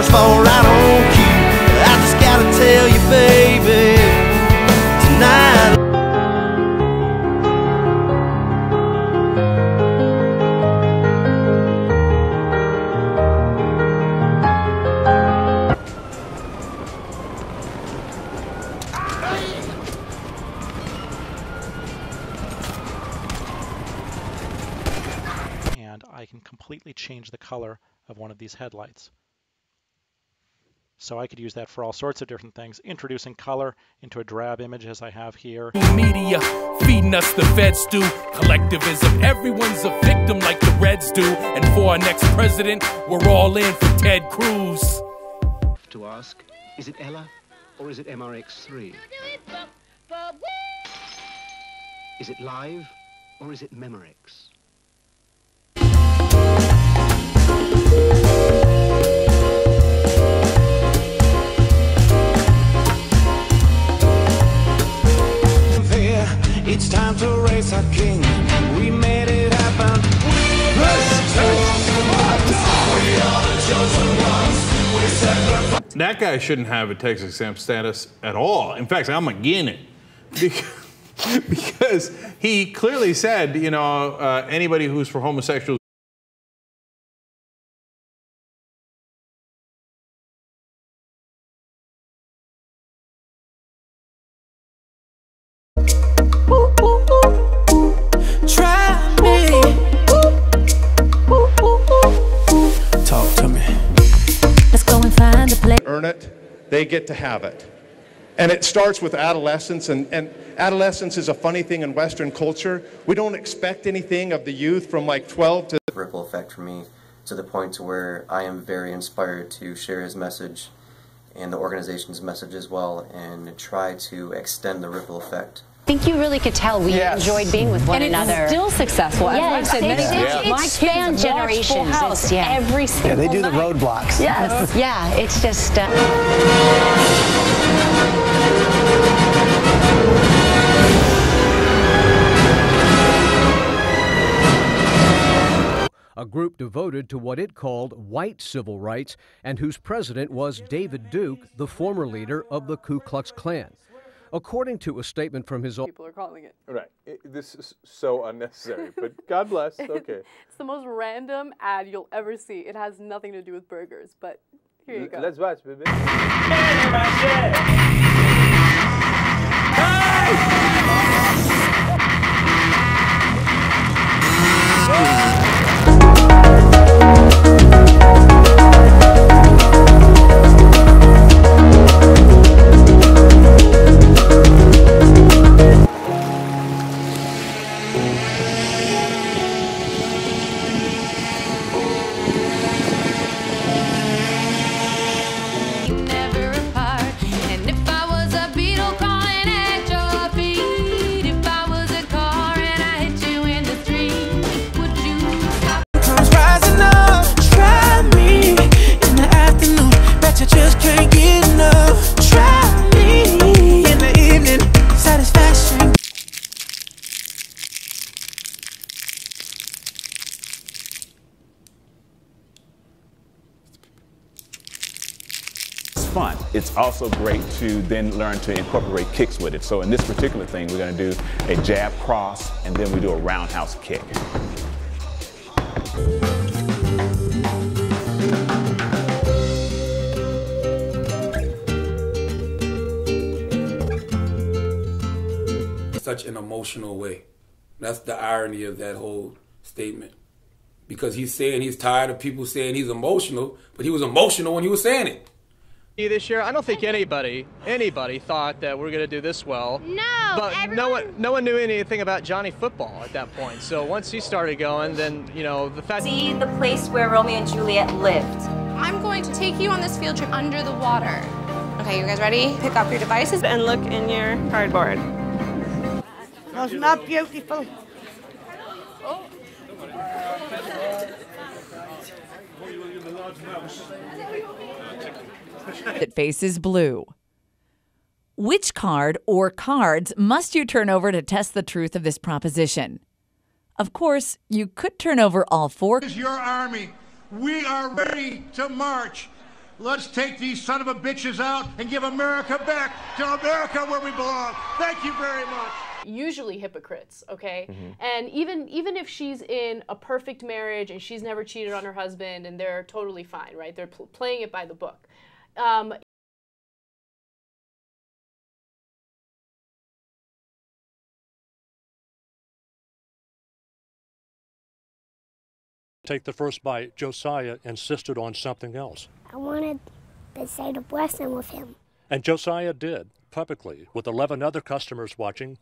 stars fall right on cue. I just gotta tell you, baby, tonight. And I can completely change the color of one of these headlights. So I could use that for all sorts of different things, introducing color into a drab image as I have here. Media feeding us the feds do. Collectivism, everyone's a victim like the Reds do. And for our next president, we're all in for Ted Cruz. To ask, is it Ella or is it MRX3? Is it live or is it Memorex? It's time to raise our king. We made it happen. That guy shouldn't have a Texas exempt status at all. In fact, I'm against it. Because he clearly said, you know, anybody who's for homosexuals. Earn it, they get to have it. And it starts with adolescence, and adolescence is a funny thing in Western culture. We don't expect anything of the youth from like 12 to... Ripple effect for me to the point to where I am very inspired to share his message and the organization's message as well and try to extend the ripple effect. I think you really could tell we enjoyed being with one another. And it's still successful. Yes, My kids generations. House every single they do the roadblocks. Yes. Yeah, it's just... a group devoted to what it called white civil rights and whose president was David Duke, the former leader of the Ku Klux Klan. According to a statement from his own... People are calling it. Right. This is so unnecessary, but God bless. Okay. It's the most random ad you'll ever see. It has nothing to do with burgers, but here you go. Let's watch, baby. Fun. It's also great to then learn to incorporate kicks with it. So in this particular thing, we're going to do a jab cross, and then we do a roundhouse kick. Such an emotional way. That's the irony of that whole statement. Because he's saying he's tired of people saying he's emotional, but he was emotional when he was saying it. This year, I don't think anybody thought that we're going to do this well. No, but no one knew anything about Johnny Football at that point. So once he started going, then the fact. See the place where Romeo and Juliet lived. I'm going to take you on this field trip under the water. Okay, you guys ready? Pick up your devices and look in your cardboard. Wasn't that beautiful? Oh. That faces blue. Which card or cards must you turn over to test the truth of this proposition? Of course, you could turn over all four. This is your army. We are ready to march. Let's take these son of a bitches out and give America back to America where we belong. Thank you very much. Usually hypocrites, okay? And even if she's in a perfect marriage and she's never cheated on her husband and they're totally fine, right? They're playing it by the book. Take the first bite. Josiah insisted on something else. I wanted to say the blessing with him. And Josiah did, publicly, with 11 other customers watching.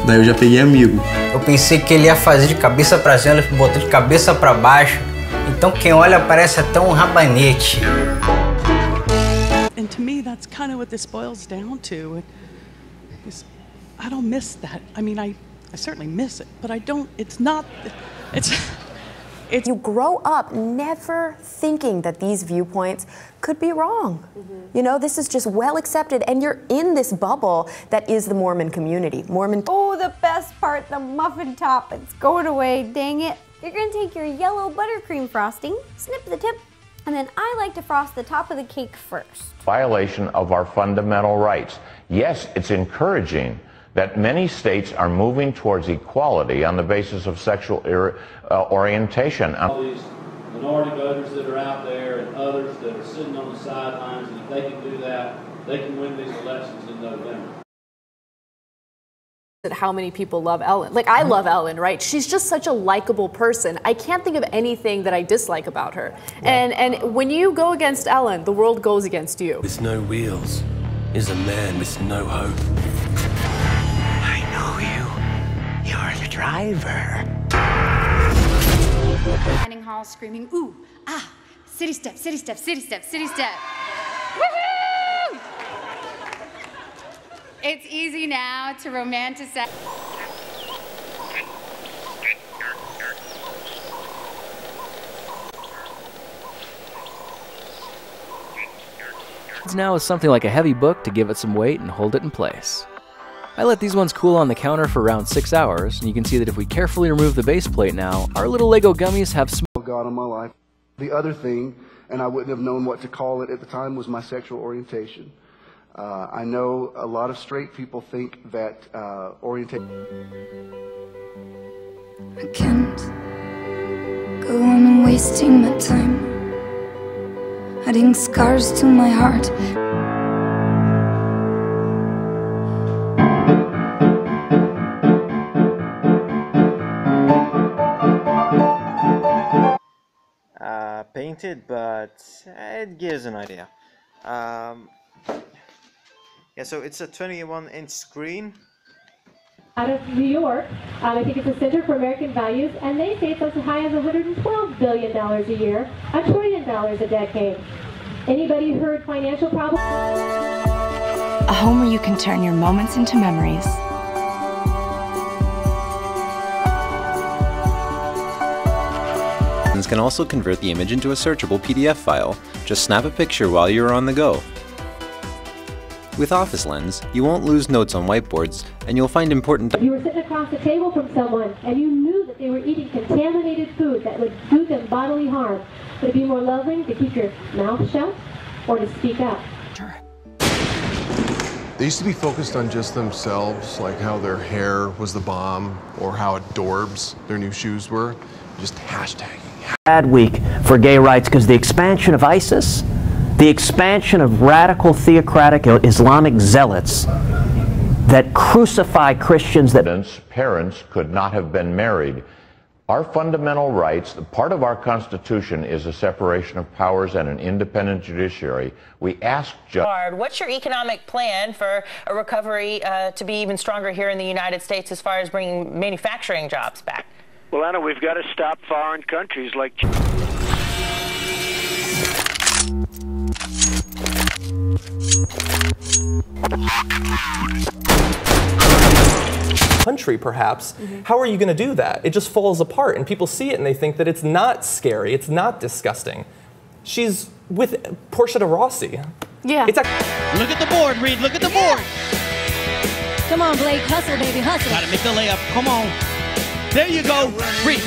Daí eu já peguei amigo. Eu pensei que ele ia fazer de cabeça pra cima, ele botou de cabeça pra baixo. Então quem olha parece até rabanete. And to me, that's kind of what this boils down to. I don't miss that. I mean, I certainly miss it, but I don't. It's not. You grow up never thinking that these viewpoints could be wrong. You know, this is just well accepted, and you're in this bubble that is the Mormon community. Oh, the best part, the muffin top. It's going away, dang it. You're gonna take your yellow buttercream frosting, snip the tip, and then I like to frost the top of the cake first. Violation of our fundamental rights. Yes, it's encouraging that many states are moving towards equality on the basis of sexual orientation. All these minority voters that are out there and others that are sitting on the sidelines, and if they can do that, they can win these elections in November. How many people love Ellen. Like, I love Ellen, right? She's just such a likable person. I can't think of anything that I dislike about her. And when you go against Ellen, the world goes against you. With no wheels is a man with no hope. I know you. You're the driver. Dining hall screaming, ooh, ah, city step, city step, city step, city step. Woohoo! It's easy now to romanticize. Now is something like a heavy book to give it some weight and hold it in place. I let these ones cool on the counter for around 6 hours, and you can see that if we carefully remove the base plate now, our little Lego gummies have God in my life. The other thing, and I wouldn't have known what to call it at the time, was my sexual orientation. I know a lot of straight people think that orientation... I can't go on wasting my time, adding scars to my heart. Painted, but it gives an idea. Yeah, so it's a 21-inch screen. Out of New York, I think it's a Center for American Values, and they say it's as high as $112 billion a year, $1 trillion a decade. Anybody heard financial problems? A home where you can turn your moments into memories. Can also convert the image into a searchable PDF file. Just snap a picture while you're on the go. With Office Lens, you won't lose notes on whiteboards, and you'll find important... You were sitting across the table from someone, and you knew that they were eating contaminated food that would do them bodily harm. Would it be more loving to keep your mouth shut, or to speak up? They used to be focused on just themselves, like how their hair was the bomb, or how adorbs their new shoes were. Just hashtagging. Bad week for gay rights because the expansion of ISIS, the expansion of radical theocratic Islamic zealots that crucify Christians. That parents could not have been married. Our fundamental rights, part of our Constitution is a separation of powers and an independent judiciary. We ask What's your economic plan for a recovery to be even stronger here in the United States as far as bringing manufacturing jobs back? Well, Anna, we've got to stop foreign countries like... country, perhaps. How are you going to do that? It just falls apart, and people see it and they think that it's not scary, it's not disgusting. She's with Portia de Rossi. Yeah. It's look at the board, Reed. Look at the board. Come on, Blake. Hustle, baby. Hustle. Gotta make the layup. Come on. There you go. Reed.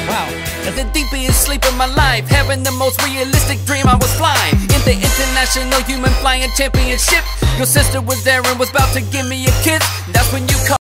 Wow. At the deepest sleep of my life, having the most realistic dream, I was flying in the International Human Flying Championship. Your sister was there and was about to give me a kiss. That's when you called.